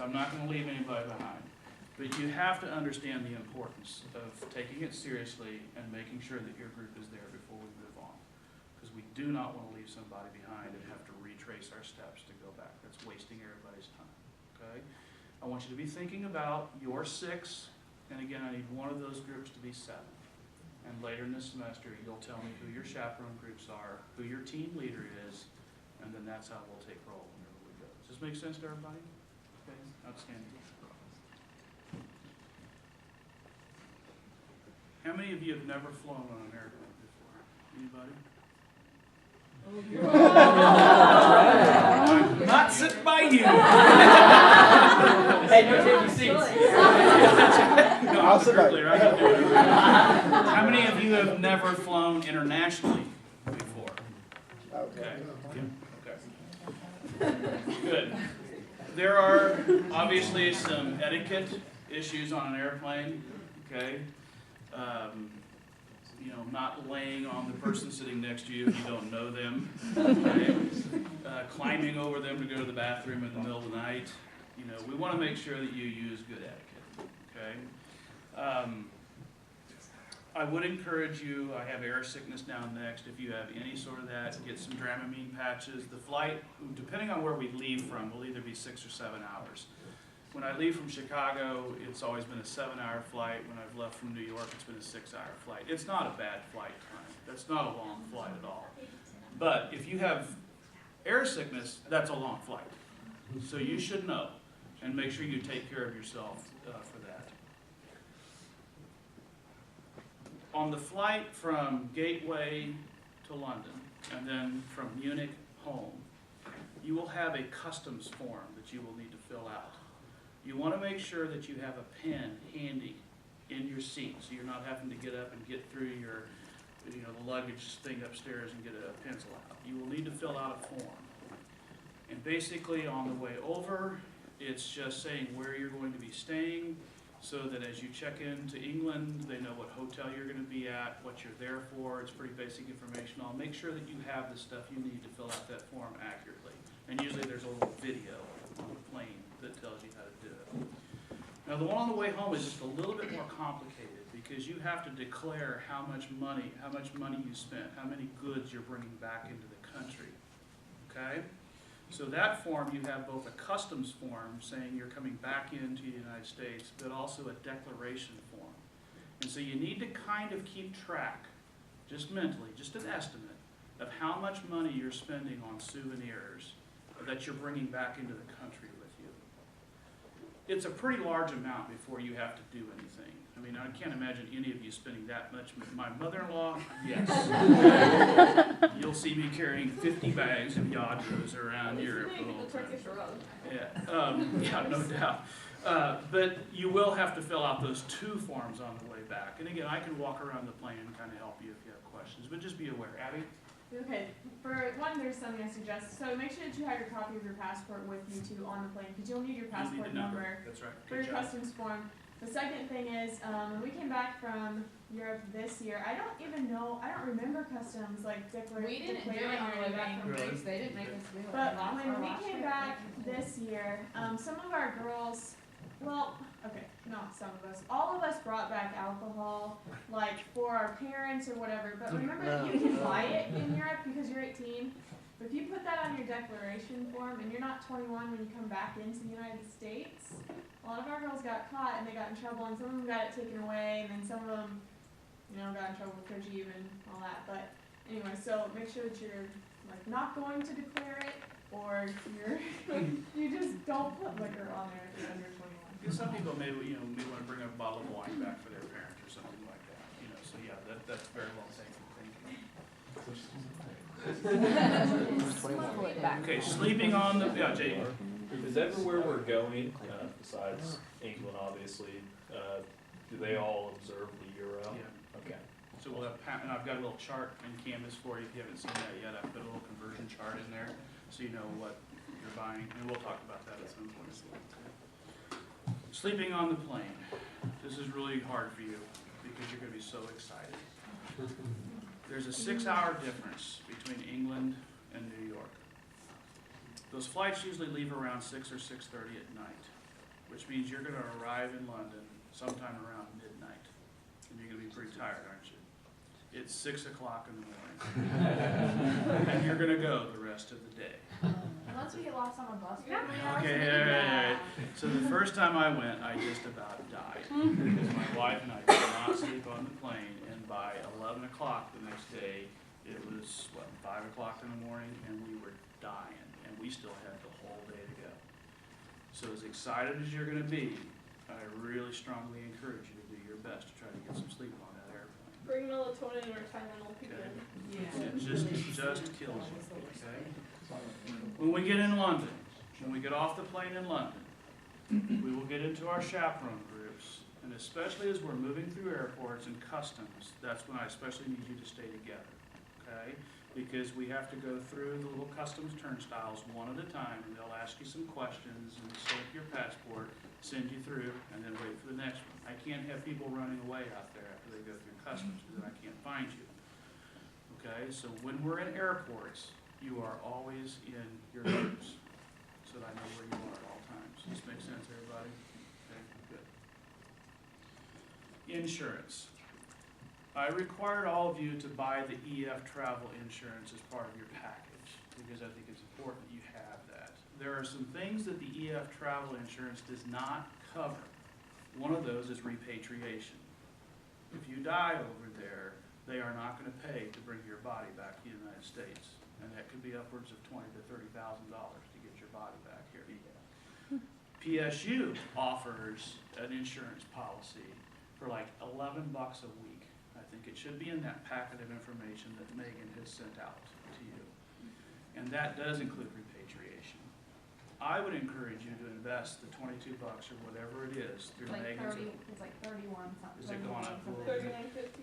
I'm not going to leave anybody behind. But you have to understand the importance of taking it seriously and making sure that your group is there before we move on. Because we do not want to leave somebody behind and have to retrace our steps to go back. That's wasting everybody's time, okay? I want you to be thinking about your 6, and again, I need one of those groups to be 7. And later in this semester, you'll tell me who your chaperone groups are, who your team leader is, and then that's how we'll take roll whenever we go. Does this make sense to everybody? Okay, outstanding. How many of you have never flown on an airplane before? Anybody? Not sit by you. Hey, no taking seats. No, I'll sit by you. How many of you have never flown internationally before? Okay. Okay. Good. There are obviously some etiquette issues on an airplane. Okay. You know, not laying on the person sitting next to you if you don't know them, okay? Climbing over them to go to the bathroom in the middle of the night. You know, we want to make sure that you use good etiquette, okay? I would encourage you, I have air sickness down next, if you have any sort of that, get some Dramamine patches. The flight, depending on where we leave from, will either be 6 or 7 hours. When I leave from Chicago, it's always been a 7-hour flight. When I've left from New York, it's been a 6-hour flight. It's not a bad flight time. That's not a long flight at all. But if you have air sickness, that's a long flight. So you should know and make sure you take care of yourself for that. On the flight from Gateway to London and then from Munich home, you will have a customs form that you will need to fill out. You want to make sure that you have a pen handy in your seat, so you're not having to get up and get through your, the luggage thing upstairs and get a pencil out. You will need to fill out a form. And basically on the way over, it's just saying where you're going to be staying, so that as you check into England, they know what hotel you're going to be at, what you're there for. It's pretty basic information. I'll make sure that you have the stuff you need to fill out that form accurately. And usually there's a little video on the plane that tells you how to do it. Now the one on the way home is just a little bit more complicated because you have to declare how much money you spent, how many goods you're bringing back into the country, okay? So that form, you have both a customs form saying you're coming back into the United States, but also a declaration form. And so you need to kind of keep track, just mentally, just an estimate, of how much money you're spending on souvenirs that you're bringing back into the country with you. It's a pretty large amount before you have to do anything. I mean, I can't imagine any of you spending that much. My mother-in-law, yes. You'll see me carrying 50 bags of Yadros around Europe the whole time. Yeah, no doubt. But you will have to fill out those 2 forms on the way back. And again, I can walk around the plane and kind of help you if you have questions, but just be aware. Abby? Okay, for one, there's something I suggest. So make sure that you have your copy of your passport with you too on the plane, because you'll need your passport number. That's right. For your customs form. The second thing is, when we came back from Europe this year, I don't remember customs like declaring. We didn't do it on the way back from Greece. They didn't make us do it. But when we came back this year, some of our girls, well, okay, not some of us, all of us brought back alcohol, like for our parents or whatever. But remember, you can buy it in Europe because you're 18. But if you put that on your declaration form and you're not 21 when you come back into the United States, a lot of our girls got caught and they got in trouble, and some of them got it taken away, and then some of them, got in trouble with Kojib and all that. But anyway, so make sure that you're like not going to declare it, or you just don't put liquor on there if you're under 21. Because some people may want to bring a bottle of wine back for their parent or something like that. So yeah, that's very well taken. Okay, sleeping on the Jay. Is everywhere we're going, besides England, obviously, do they all observe the euro? Yeah. Okay. So we'll have, and I've got a little chart in Canvas for you if you haven't seen that yet. I've put a little conversion chart in there so you know what you're buying, and we'll talk about that at some point as well. Sleeping on the plane. This is really hard for you because you're going to be so excited. There's a 6-hour difference between England and New York. Those flights usually leave around 6 or 6:30 at night. which means you're gonna arrive in London sometime around midnight. And you're gonna be pretty tired, aren't you? It's 6 o'clock in the morning. And you're gonna go the rest of the day. Unless we get lost on a bus. Okay, all right. So the first time I went, I just about died. Because my wife and I could not sleep on the plane, and by 11 o'clock the next day, it was, 5 o'clock in the morning, and we were dying, and we still had the whole day to go. So as excited as you're gonna be, I really strongly encourage you to do your best to try to get some sleep on that airplane. Bring melatonin or Tylenol, people. Okay? It just kills you, okay? When we get in London, when we get off the plane in London, we will get into our chaperone groups, and especially as we're moving through airports and customs, that's when I especially need you to stay together, okay? Because we have to go through the little customs turnstiles one at a time, and they'll ask you some questions, and stamp your passport, send you through, and then wait for the next one. I can't have people running away out there after they go through customs, because then I can't find you. Okay, so when we're in airports, you are always in your groups, so that I know where you are at all times. Does this make sense, everybody? Okay, good. Insurance. I required all of you to buy the EF travel insurance as part of your package, because I think it's important that you have that. There are some things that the EF travel insurance does not cover. One of those is repatriation. If you die over there, they are not going to pay to bring your body back to the United States. And that could be upwards of $20,000 to $30,000 to get your body back here. PSU offers an insurance policy for like $11 a week. I think it should be in that packet of information that Megan has sent out to you. And that does include repatriation. I would encourage you to invest the $22 or whatever it is through Like Megan's. 30, it's like 31 something. Is it going up a little bit?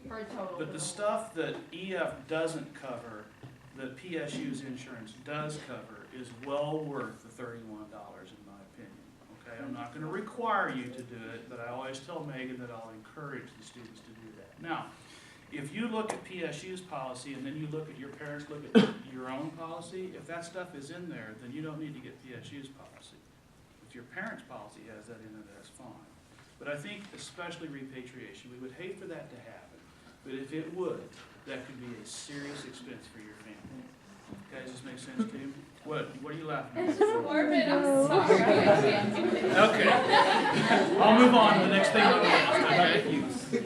$39.50. For a total. But the stuff that EF doesn't cover, that PSU's insurance does cover, is well worth the $31 in my opinion. Okay, I'm not gonna require you to do it, but I always tell Megan that I'll encourage the students to do that. Now, if you look at PSU's policy and then you look at your parents, look at your own policy, if that stuff is in there, then you don't need to get PSU's policy. If your parents' policy has that in it, that's fine. But I think especially repatriation, we would hate for that to happen. But if it would, that could be a serious expense for your family. Okay, does this make sense to you? What are you laughing at? It's just morbid, I'm sorry. I can't do it. Okay. I'll move on to the next thing on the list, okay?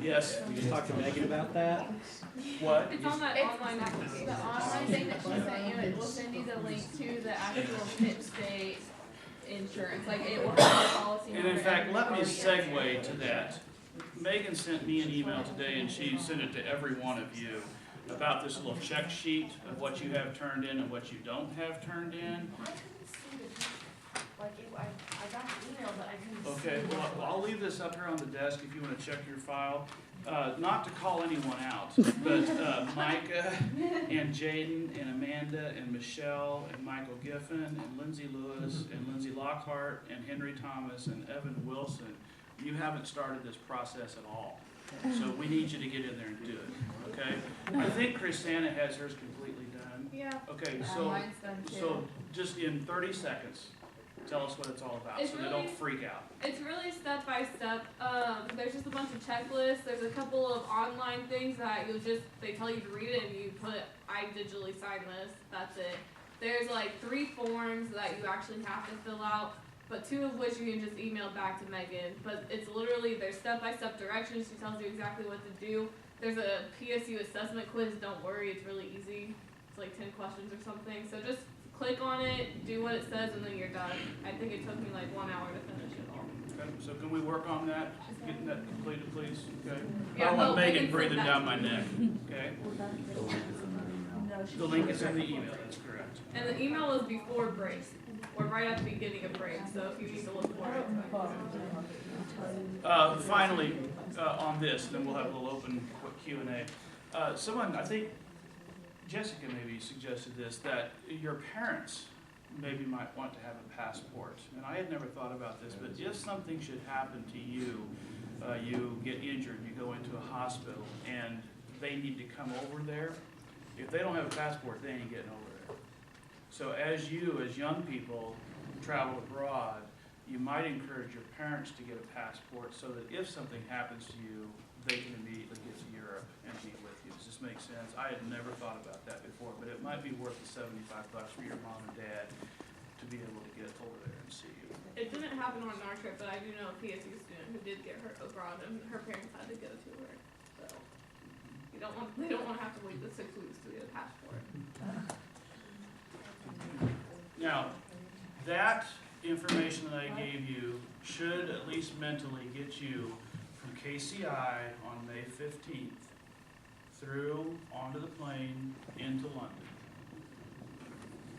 Yes? You talk to Megan about that? What? It's on that online, the online thing that she sent you, it will send you the link to the actual Pitt State insurance, like it will have the policy. And in fact, let me segue to that. Megan sent me an email today, and she sent it to every one of you about this little check sheet of what you have turned in and what you don't have turned in. I couldn't see the, like, I got the email, but I couldn't see. Okay, well, I'll leave this up here on the desk if you want to check your file. Not to call anyone out, but Micah and Jaden and Amanda and Michelle and Michael Giffen and Lindsay Lewis and Lindsay Lockhart and Henry Thomas and Evan Wilson, you haven't started this process at all. So we need you to get in there and do it, okay? I think Chrisana has hers completely done. Yeah. Okay, Yeah, so, mine's done too. so just in 30 seconds, tell us what it's all about, It's so they really- don't freak out. It's really step by step. There's just a bunch of checklists. There's a couple of online things that they tell you to read it and you put, I digitally sign this, that's it. There's like 3 forms that you actually have to fill out, but 2 of which you can just email back to Megan. But it's literally, there's step by step directions. She tells you exactly what to do. There's a PSU assessment quiz, don't worry, it's really easy. It's like 10 questions or something. So just click on it, do what it says, and then you're done. I think it took me like 1 hour to finish it all. Okay, so can we work on that, getting that completed, please, okay? I Yeah, don't want well, Megan Megan breathing said down that. my neck, okay? The link is in the email, that's correct. And the email was before break, or right at the beginning of break, so if you need to look for it. Finally, on this, then we'll have a little open quick Q&A. Someone, I think Jessica maybe suggested this, that your parents maybe might want to have a passport. And I had never thought about this, but if something should happen to you, you get injured, you go into a hospital, and they need to come over there, if they don't have a passport, they ain't getting over there. So as you, as young people, travel abroad, you might encourage your parents to get a passport so that if something happens to you, they can immediately get to Europe and be with you. Does this make sense? I had never thought about that before, but it might be worth the $75 for your mom and dad to be able to get over there and see you. It didn't happen on our trip, but I do know a PSU student who did get her abroad, and her parents had to go to her. So they don't want to have to wait the 6 weeks to get a passport. Now, that information that I gave you should at least mentally get you from KCI on May 15th through onto the plane into London.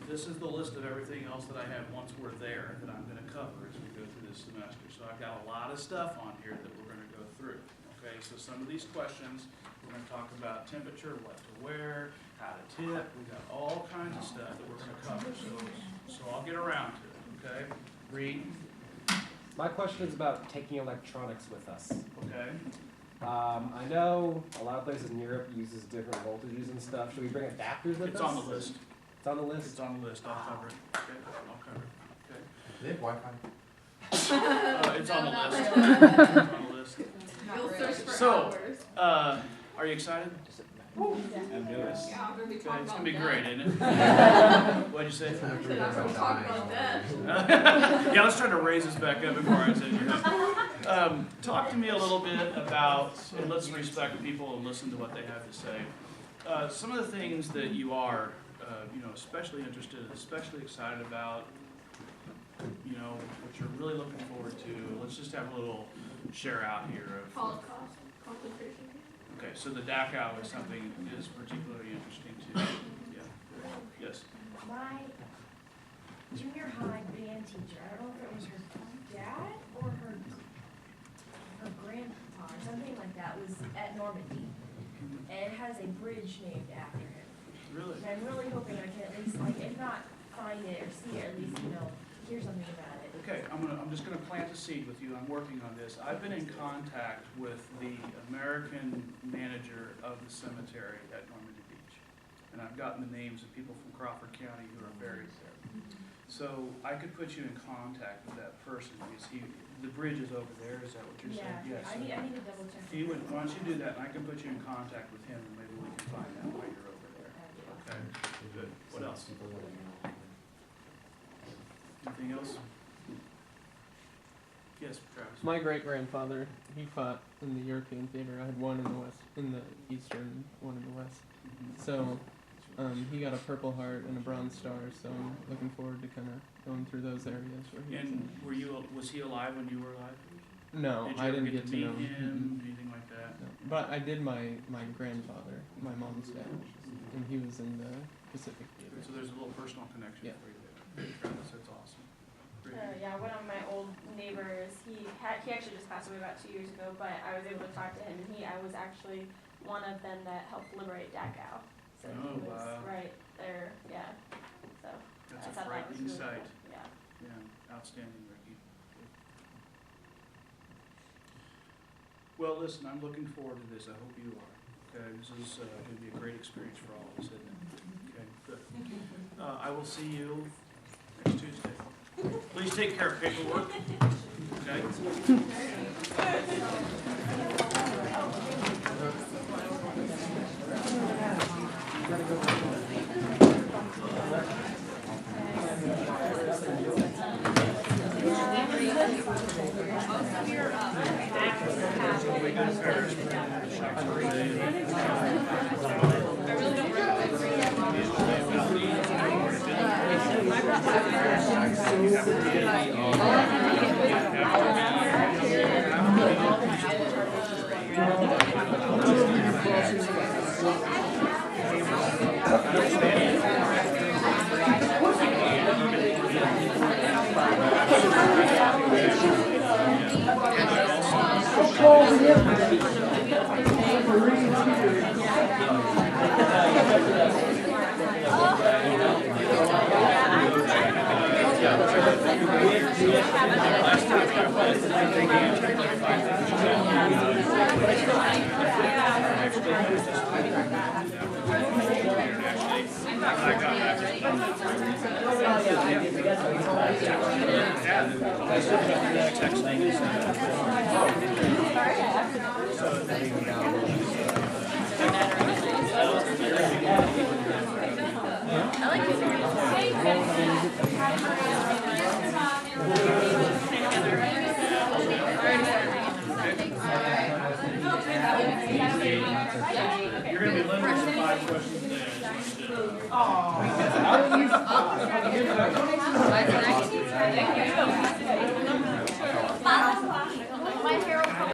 This is the list of everything else that I have once we're there that I'm going to cover as we go through this semester. So I've got a lot of stuff on here that we're going to go through. Okay, so some of these questions, we're going to talk about temperature, what to wear, how to tip. We've got all kinds of stuff that we're going to cover. So I'll get around to it. Okay, Reed. My question is about taking electronics with us. Okay. I know a lot of places in Europe uses different voltages and stuff. Should we bring adapters with us? It's on the list. It's on the list? It's on the list. I'll cover it. Okay, I'll cover it. Okay. They have Wi-Fi. It's on the No, not list. really. It's on the list. Not You'll really. search for So, hours. Are you excited? I'm nervous. Yeah, after we Okay, talk it's about gonna be death. great, isn't it? What'd you say? I said after we talk about death. Yeah, let's try to raise this back up before I send you home. Talk to me a little bit about, and let's respect people and listen to what they have to say. Some of the things that you are, especially interested, especially excited about, what you're really looking forward to. Let's just have a little share out here of. Holocaust concentration camp. Okay, so the Dachau is something that is particularly interesting too. Yeah. Yes. My junior high band teacher, I don't know if it was her dad or her grandpa or something like that, was at Normandy. And it has a bridge named after him. Really? And I'm really hoping I can at least, if not find it or see it, at least, hear something about it. Okay, I'm just gonna plant a seed with you. I'm working on this. I've been in contact with the American manager of the cemetery at Normandy Beach. And I've gotten the names of people from Crawford County who are buried there. So I could put you in contact with that person. The bridge is over there, is that what you're saying? Yeah, Yes. I need to double check. Why don't you do that, and I can put you in contact with him, and maybe we can find out why you're over there. Okay, good. What else? Anything else? Yes, Travis. My great grandfather, he fought in the European theater. I had one in the west, in the eastern, one in the west. Mhm. So, he got a Purple Heart and a Bronze Star. So I'm looking forward to kind of going through those areas where he And was he alive when you were alive? No, Did you I ever didn't get get to to know meet him, anything like that? No. But I did my grandfather, my mom's dad, and he was in the Pacific Theater. So there's a little personal connection Yeah. for you there. Travis, that's awesome. Great. Yeah, one of my old neighbors, he actually just passed away about 2 years ago, but I was able to talk to him, and I was actually one of them that helped liberate Dachau. So Oh, he was wow. right there, yeah. So That's I a thought that was frightening really sight. cool. Yeah. Yeah, outstanding, Ricky. Well, listen, I'm looking forward to this. I hope you are. Okay, this is going to be a great experience for all of us, isn't it? Okay, good. I will see you next Tuesday. Please take care of paperwork. Okay? You're gonna be limited to 5 questions a day. How do you?